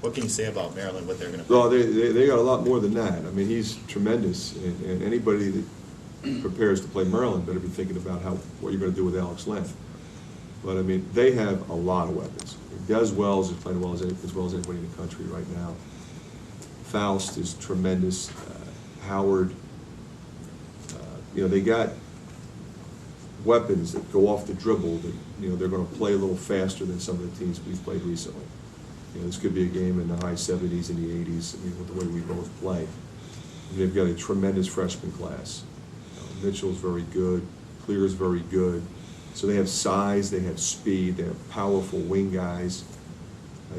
What can you say about Maryland, what they're going to Well, they got a lot more than that. I mean, he's tremendous, and anybody that prepares to play Maryland better be thinking about what you're going to do with Alex Len. But I mean, they have a lot of weapons. Des Wells is playing as well as anybody in the country right now. Faust is tremendous. Howard, they got weapons that go off the dribble that they're going to play a little faster than some of the teams we've played recently. This could be a game in the high 70s and the 80s. I mean, with the way we both play. They've got a tremendous freshman class. Mitchell's very good. Clear's very good. So they have size, they have speed, they have powerful wing guys.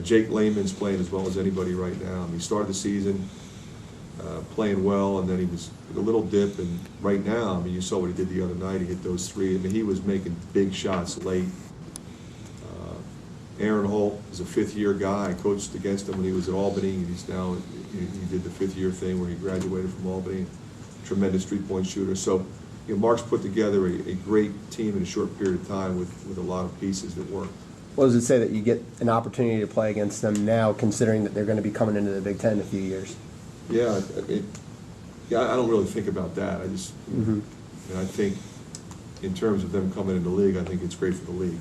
Jake Lehman's playing as well as anybody right now. I mean, he started the season playing well, and then he was a little dip. And right now, I mean, you saw what he did the other night. He hit those three. I mean, he was making big shots late. Aaron Holt is a fifth-year guy. I coached against him when he was at Albany. He's now, he did the fifth-year thing where he graduated from Albany. Tremendous three-point shooter. So, Mark's put together a great team in a short period of time with a lot of pieces that work. What does it say that you get an opportunity to play against them now, considering that they're going to be coming into the Big Ten in a few years? Yeah, I don't really think about that. I just, I think in terms of them coming into the league, I think it's great for the league.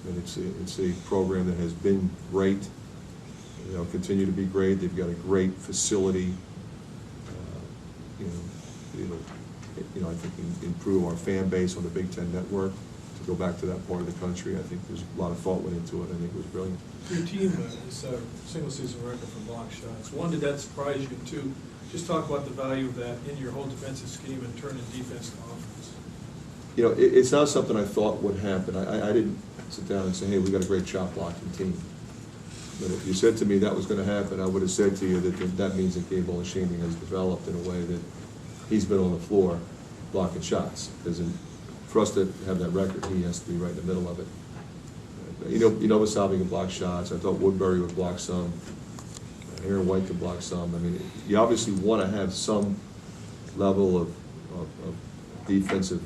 And it's a program that has been great. They'll continue to be great. They've got a great facility. I think improve our fan base on the Big Ten network. To go back to that part of the country, I think there's a lot of thought went into it. I think it was brilliant. Your team is a single-season record for block shots. One, did that surprise you? And two, just talk about the value of that in your whole defensive scheme and turning defense to offense. It's not something I thought would happen. I didn't sit down and say, hey, we got a great shot blocking team. But if you said to me that was going to happen, I would have said to you that means that Gabe Olashemi has developed in a way that he's been on the floor blocking shots. Because for us to have that record, he has to be right in the middle of it. Wasabi can block shots. I thought Woodbury would block some. Aaron White could block some. I mean, you obviously want to have some level of defensive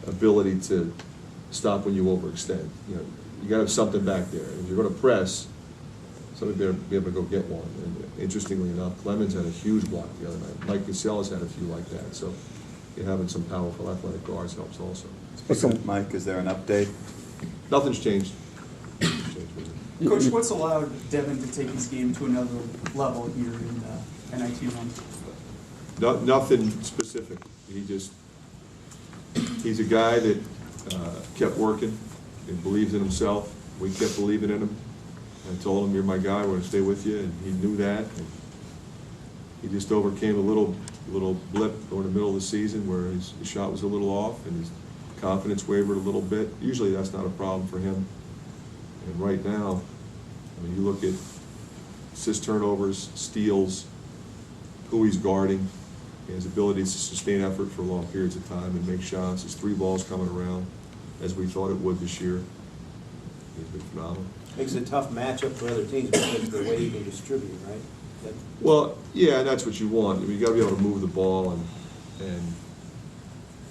ability to stop when you overextend. You got to have something back there. If you're going to press, somebody better be able to go get one. And interestingly enough, Clemens had a huge block the other night. Mike Casellas had a few like that. So having some powerful athletic guards helps also. Mike, is there an update? Nothing's changed. Coach, what's allowed Devin to take his game to another level here in the NIT run? Nothing specific. He's a guy that kept working and believes in himself. We kept believing in him. I told him, you're my guy, we're going to stay with you, and he knew that. And he just overcame a little blip during the middle of the season where his shot was a little off and his confidence wavered a little bit. Usually that's not a problem for him. And right now, I mean, you look at assist turnovers, steals, who he's guarding, his ability to sustain effort for long periods of time and make shots, his three balls coming around as we thought it would this year. He's been phenomenal. Makes it a tough matchup for other teams because of the way you can distribute, right? Well, yeah, and that's what you want. I mean, you got to be able to move the ball, and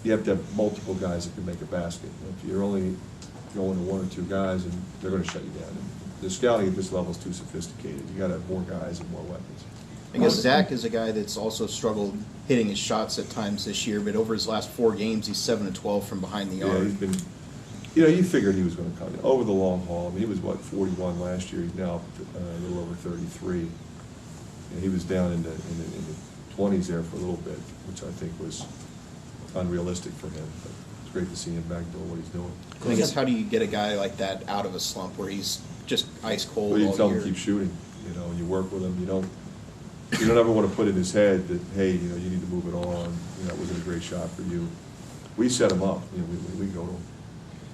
you have to have multiple guys that can make a basket. If you're only going to one or two guys, and they're going to shut you down. And the scouting at this level is too sophisticated. You got to have more guys and more weapons. I guess Zach is a guy that's also struggled hitting his shots at times this year, but over his last 4 games, he's 7 of 12 from behind the arc. Yeah, he's been. You figured he was going to come over the long haul. I mean, he was 41 last year. He's now a little over 33. And he was down in the 20s there for a little bit, which I think was unrealistic for him. But it's great to see him back doing what he's doing. I guess how do you get a guy like that out of a slump where he's just ice cold all year? Well, you tell him keep shooting, and you work with him. You don't ever want to put in his head that, hey, you need to move it on. It wasn't a great shot for you. We set him up. We go to him.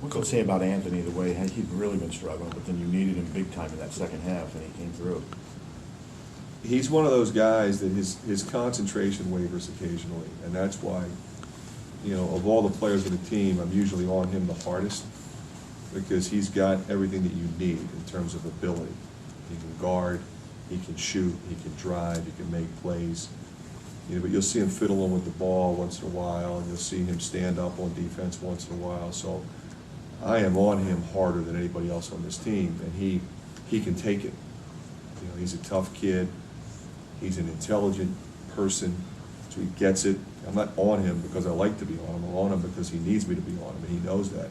What can you say about Anthony, the way he's really been struggling, but then you needed him big time in that second half, and he came through? He's one of those guys that his concentration wavers occasionally, and that's why, of all the players on the team, I'm usually on him the hardest because he's got everything that you need in terms of ability. He can guard, he can shoot, he can drive, he can make plays. But you'll see him fiddling with the ball once in a while, and you'll see him stand up on defense once in a while. So I am on him harder than anybody else on this team, and he can take it. You know, he's a tough kid. He's an intelligent person, so he gets it. I'm not on him because I like to be on him. I'm on him because he needs me to be on him, and he knows that.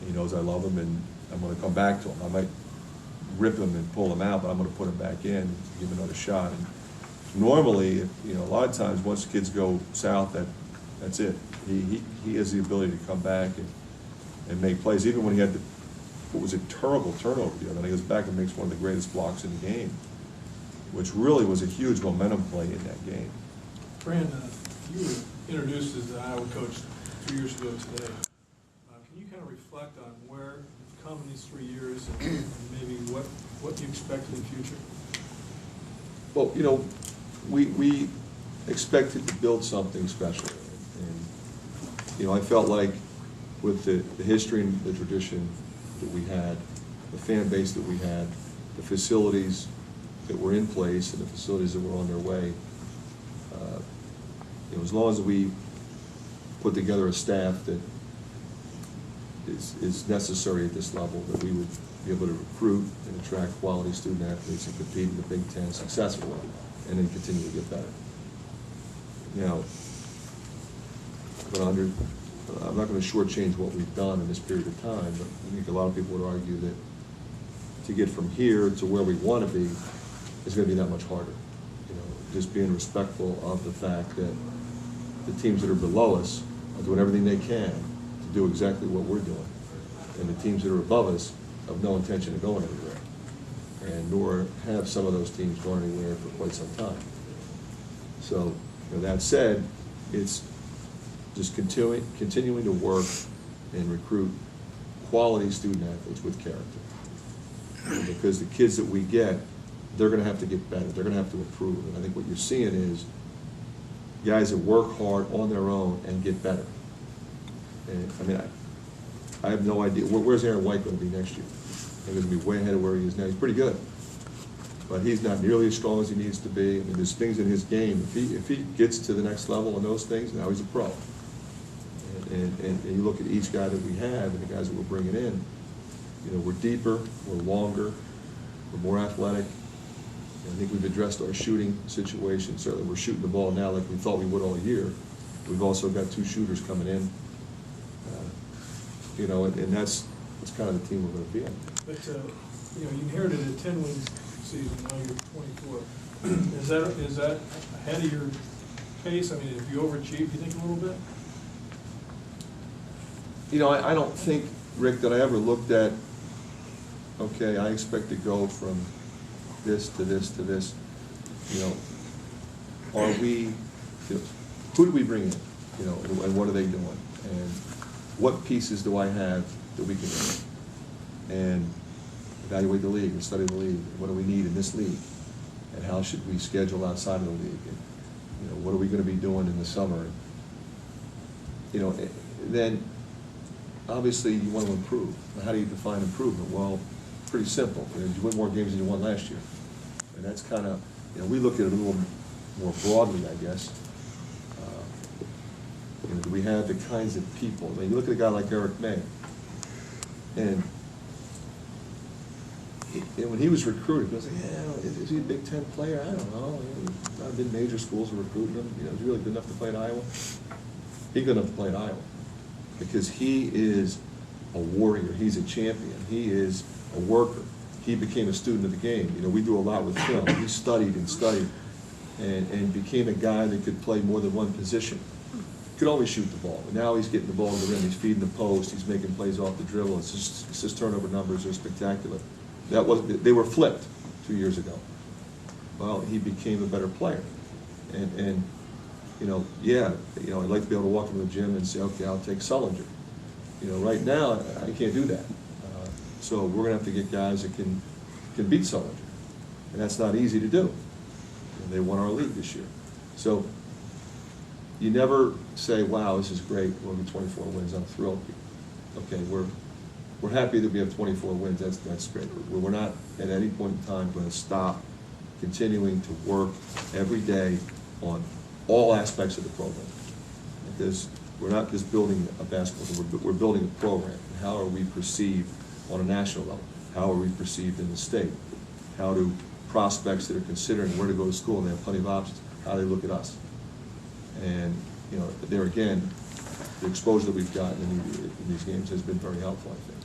He knows I love him, and I'm going to come back to him. I might rip him and pull him out, but I'm going to put him back in, give him another shot. And normally, you know, a lot of times once kids go south, that's it. He has the ability to come back and make plays. Even when he had what was a terrible turnover the other night, he goes back and makes one of the greatest blocks in the game, which really was a huge momentum play in that game. Fran, you were introduced as the Iowa coach 2 years ago today. Can you kind of reflect on where you've come in these 3 years and maybe what you expect in the future? Well, you know, we expected to build something special. And, you know, I felt like with the history and the tradition that we had, the fan base that we had, the facilities that were in place and the facilities that were on their way, you know, as long as we put together a staff that is necessary at this level, that we would be able to recruit and attract quality student athletes and compete in the Big Ten successfully, and then continue to get better. Now, I'm not going to shortchange what we've done in this period of time, but I think a lot of people would argue that to get from here to where we want to be is going to be that much harder. You know, just being respectful of the fact that the teams that are below us are doing everything they can to do exactly what we're doing, and the teams that are above us have no intention of going anywhere, and nor have some of those teams gone anywhere for quite some time. So, you know, that said, it's just continuing to work and recruit quality student athletes with character. Because the kids that we get, they're going to have to get better. They're going to have to improve. And I think what you're seeing is guys that work hard on their own and get better. And I mean, I have no idea. Where's Aaron White going to be next year? He's going to be way ahead of where he is now. He's pretty good, but he's not nearly as strong as he needs to be. I mean, there's things in his game. If he gets to the next level on those things, now he's a pro. And you look at each guy that we have and the guys that we're bringing in, you know, we're deeper, we're longer, we're more athletic. And I think we've addressed our shooting situation. Certainly we're shooting the ball now like we thought we would all year. We've also got 2 shooters coming in. You know, and that's kind of the team we're going to be on. But, you know, you inherited a 10-win season, now you're 24. Is that ahead of your pace? I mean, if you overachieved, you think, a little bit? You know, I don't think, Rick, that I ever looked at, okay, I expect to go from this to this to this. You know, are we, you know, who do we bring in? You know, and what are they doing? And what pieces do I have that we can bring in? And evaluate the league and study the league. What do we need in this league? And how should we schedule outside of the league? And, you know, what are we going to be doing in the summer? You know, then obviously you want to improve. How do you define improvement? Well, pretty simple. You know, you win more games than you won last year. And that's kind of, you know, we look at it a little more broadly, I guess. You know, do we have the kinds of people? I mean, you look at a guy like Eric May, and when he was recruited, he was like, yeah, is he a Big Ten player? I don't know. I've been major schools are recruiting him. You know, is he really good enough to play at Iowa? He's good enough to play at Iowa because he is a warrior. He's a champion. He is a worker. He became a student of the game. You know, we do a lot with film. He studied and studied and became a guy that could play more than one position. Could always shoot the ball. And now he's getting the ball to the rim. He's feeding the post. He's making plays off the dribble. His turnover numbers are spectacular. They were flipped 2 years ago. Well, he became a better player. And you know, yeah, you know, I'd like to be able to walk into the gym and say, okay, I'll take Sullinger. You know, right now I can't do that. So we're gonna have to get guys that can beat Sullinger, and that's not easy to do. And they won our league this year. So you never say, wow, this is great, we're going to be 24 wins, I'm thrilled. Okay, we're happy that we have 24 wins, that's great. We're not at any point in time going to stop continuing to work every day on all aspects of the program. Because we're not just building a basketball team, we're building a program. How are we perceived on a national level? How are we perceived in the state? How do prospects that are considering where to go to school, and they have plenty of options, how they look at us. And, you know, there again, the exposure that we've gotten in these games has been very helpful, I think.